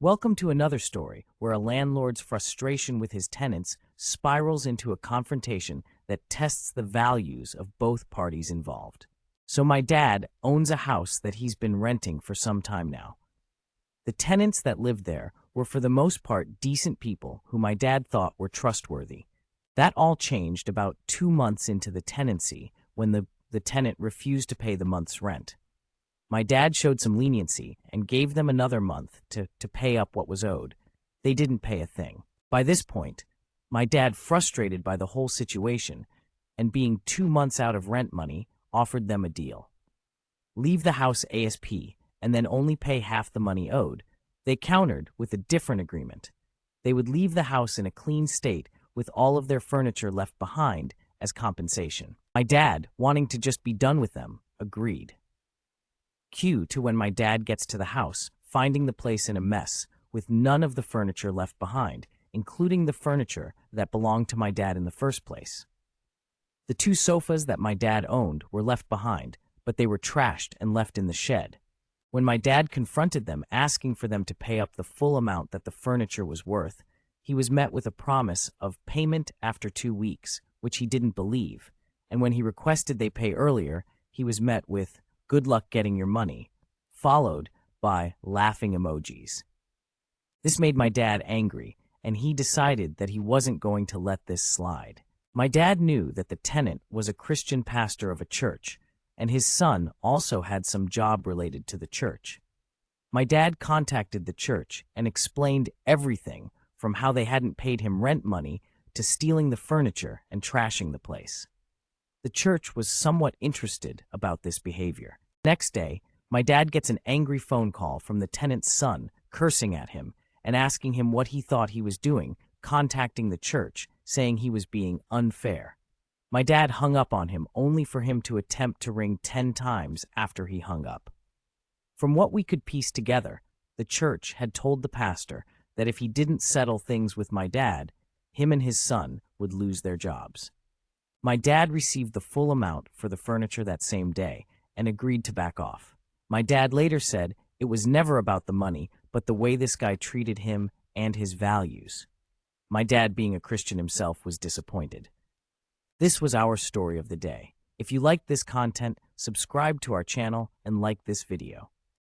Welcome to another story where a landlord's frustration with his tenants spirals into a confrontation that tests the values of both parties involved. So my dad owns a house that he's been renting for some time now. The tenants that lived there were for the most part decent people who my dad thought were trustworthy. That all changed about 2 months into the tenancy when the tenant refused to pay the month's rent. My dad showed some leniency and gave them another month to pay up what was owed. They didn't pay a thing. By this point, my dad, frustrated by the whole situation and being 2 months out of rent money, offered them a deal. Leave the house ASP and then only pay half the money owed. They countered with a different agreement. They would leave the house in a clean state with all of their furniture left behind as compensation. My dad, wanting to just be done with them, agreed. Cue to when my dad gets to the house, finding the place in a mess, with none of the furniture left behind, including the furniture that belonged to my dad in the first place. The 2 sofas that my dad owned were left behind, but they were trashed and left in the shed. When my dad confronted them, asking for them to pay up the full amount that the furniture was worth, he was met with a promise of payment after 2 weeks, which he didn't believe, and when he requested they pay earlier, he was met with "good luck getting your money," followed by laughing emojis. This made my dad angry, and he decided that he wasn't going to let this slide. My dad knew that the tenant was a Christian pastor of a church, and his son also had some job related to the church. My dad contacted the church and explained everything from how they hadn't paid him rent money to stealing the furniture and trashing the place. The church was somewhat interested about this behavior. Next day, my dad gets an angry phone call from the tenant's son, cursing at him and asking him what he thought he was doing, contacting the church, saying he was being unfair. My dad hung up on him only for him to attempt to ring 10 times after he hung up. From what we could piece together, the church had told the pastor that if he didn't settle things with my dad, him and his son would lose their jobs. My dad received the full amount for the furniture that same day and agreed to back off. My dad later said it was never about the money, but the way this guy treated him and his values. My dad, being a Christian himself, was disappointed. This was our story of the day. If you liked this content, subscribe to our channel and like this video.